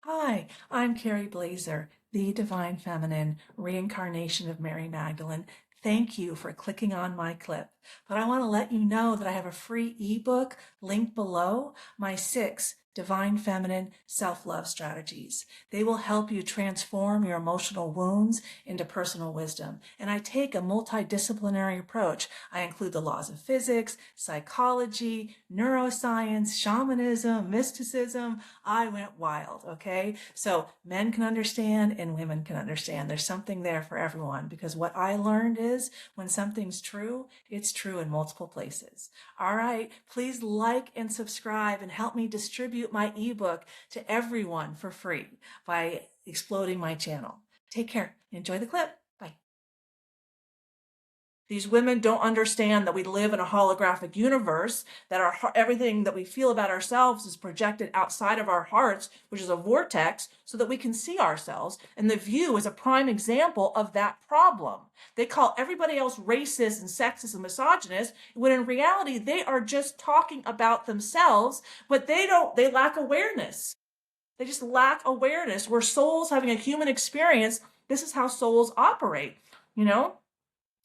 Hi, I'm Carrie Blazer, the Divine Feminine, reincarnation of Mary Magdalene. Thank you for clicking on my clip. But I want to let you know that I have a free ebook linked below, my 6 Divine Feminine Self-Love Strategies. They will help you transform your emotional wounds into personal wisdom. And I take a multidisciplinary approach. I include the laws of physics, psychology, neuroscience, shamanism, mysticism. I went wild, okay? So men can understand and women can understand. There's something there for everyone because what I learned is when something's true, it's true in multiple places. All right, please like and subscribe and help me distribute my ebook to everyone for free by exploding my channel. Take care. Enjoy the clip. Bye. These women don't understand that we live in a holographic universe, that everything that we feel about ourselves is projected outside of our hearts, which is a vortex, so that we can see ourselves. And the view is a prime example of that problem. They call everybody else racist and sexist and misogynist, when in reality, they are just talking about themselves, but they lack awareness. They just lack awareness. We're souls having a human experience. This is how souls operate, you know?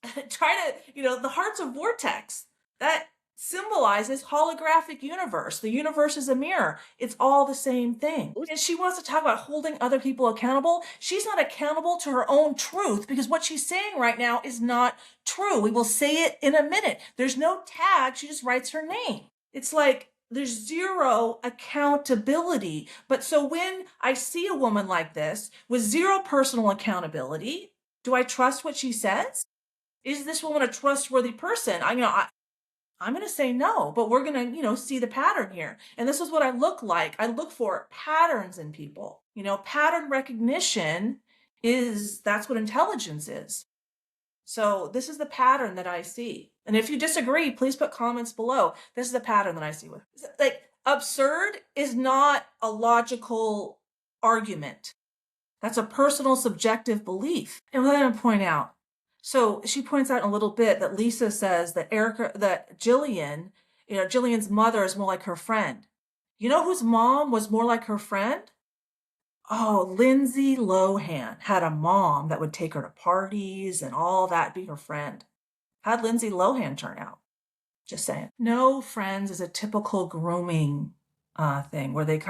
The heart's a vortex. That symbolizes holographic universe. The universe is a mirror. It's all the same thing. And she wants to talk about holding other people accountable. She's not accountable to her own truth because what she's saying right now is not true. We will say it in a minute. There's no tag. She just writes her name. It's like there's zero accountability. But so when I see a woman like this with zero personal accountability, do I trust what she says? Is this woman a trustworthy person? I'm going to say no, but we're going to, see the pattern here. And this is what I look like. I look for patterns in people. Pattern recognition that's what intelligence is. So this is the pattern that I see. And if you disagree, please put comments below. This is the pattern that I see. Like, absurd is not a logical argument. That's a personal subjective belief. And what I'm going to point out, so she points out in a little bit that Lisa says that Jillian's mother is more like her friend. You know whose mom was more like her friend? Oh, Lindsay Lohan had a mom that would take her to parties and all that, be her friend. How'd Lindsay Lohan turn out? Just saying. No, Friends is a typical grooming thing where they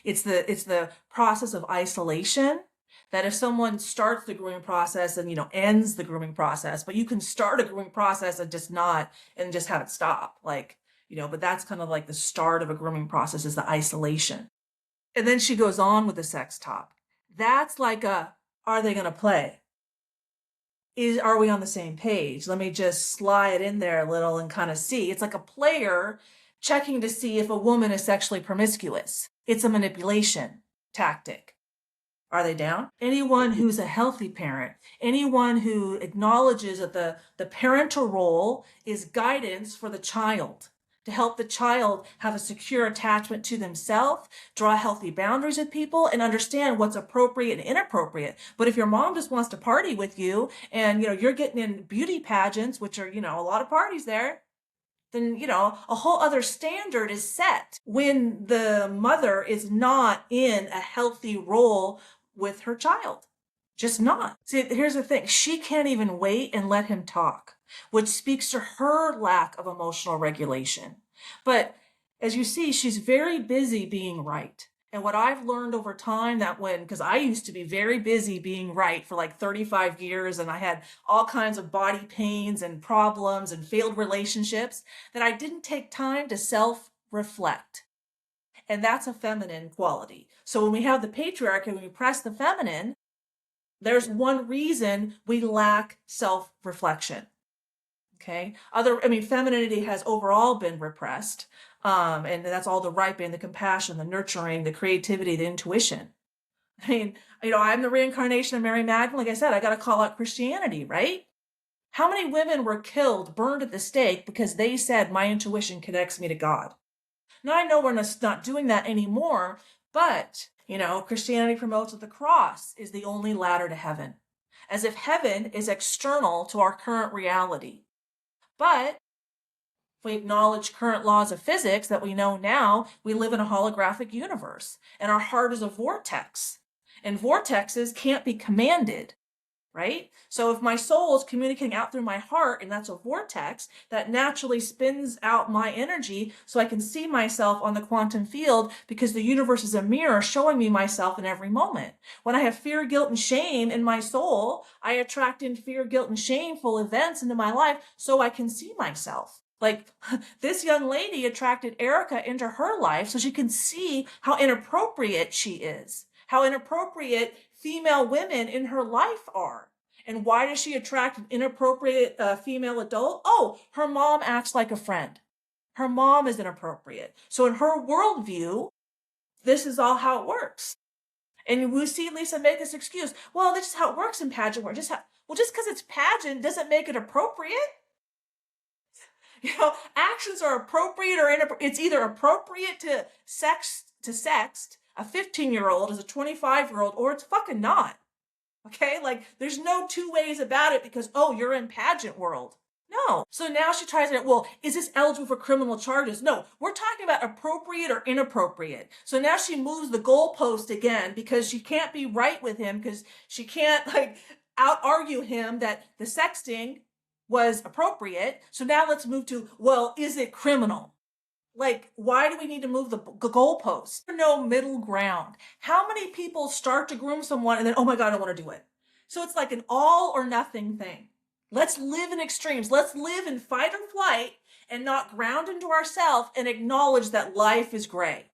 it's the process of isolation. That if someone starts the grooming process and ends the grooming process, but you can start a grooming process and just have it stop, but that's kind of like the start of a grooming process is the isolation. And then she goes on with the sex talk. That's like are they going to play? Are we on the same page? Let me just slide in there a little and kind of see. It's like a player checking to see if a woman is sexually promiscuous. It's a manipulation tactic. Are they down? Anyone who's a healthy parent, anyone who acknowledges that the parental role is guidance for the child, to help the child have a secure attachment to themselves, draw healthy boundaries with people, and understand what's appropriate and inappropriate. But if your mom just wants to party with you and you're getting in beauty pageants, which are a lot of parties there, then a whole other standard is set when the mother is not in a healthy role with her child. Just not. See, here's the thing. She can't even wait and let him talk, which speaks to her lack of emotional regulation. But as you see, she's very busy being right. And what I've learned over time because I used to be very busy being right for like 35 years and I had all kinds of body pains and problems and failed relationships, that I didn't take time to self-reflect. And that's a feminine quality. So when we have the patriarchy, when we press the feminine, there's one reason we lack self-reflection. Okay. Femininity has overall been repressed. And that's all the ripening, the compassion, the nurturing, the creativity, the intuition. I'm the reincarnation of Mary Magdalene. Like I said, I got to call out Christianity, right? How many women were killed, burned at the stake because they said my intuition connects me to God? Now I know we're not doing that anymore, but Christianity promotes that the cross is the only ladder to heaven, as if heaven is external to our current reality. But If we acknowledge current laws of physics that we know now, we live in a holographic universe, and our heart is a vortex. And vortexes can't be commanded, right? So if my soul is communicating out through my heart, and that's a vortex, that naturally spins out my energy so I can see myself on the quantum field, because the universe is a mirror showing me myself in every moment. When I have fear, guilt, and shame in my soul, I attract in fear, guilt, and shameful events into my life so I can see myself. Like this young lady attracted Erica into her life so she can see how inappropriate she is, how inappropriate female women in her life are. And why does she attract an inappropriate female adult? Oh, her mom acts like a friend. Her mom is inappropriate. So in her worldview, this is all how it works. And we see Lisa make this excuse. Well, that's just how it works in pageant work. Well, just because it's pageant doesn't make it appropriate. Actions are appropriate or inappropriate. It's either appropriate to sext a 15-year-old as a 25-year-old, or it's fucking not. Okay? Like, there's no two ways about it because, oh, you're in pageant world. No. So now she tries to, well, is this eligible for criminal charges? No, we're talking about appropriate or inappropriate. So now she moves the goalpost again because she can't be right with him, because she can't out argue him that the sexting was appropriate. So now let's move to, well, is it criminal? Why do we need to move the goalposts? There's no middle ground. How many people start to groom someone and then, oh my God, I want to do it? So it's like an all or nothing thing. Let's live in extremes. Let's live in fight or flight and not ground into ourselves and acknowledge that life is gray.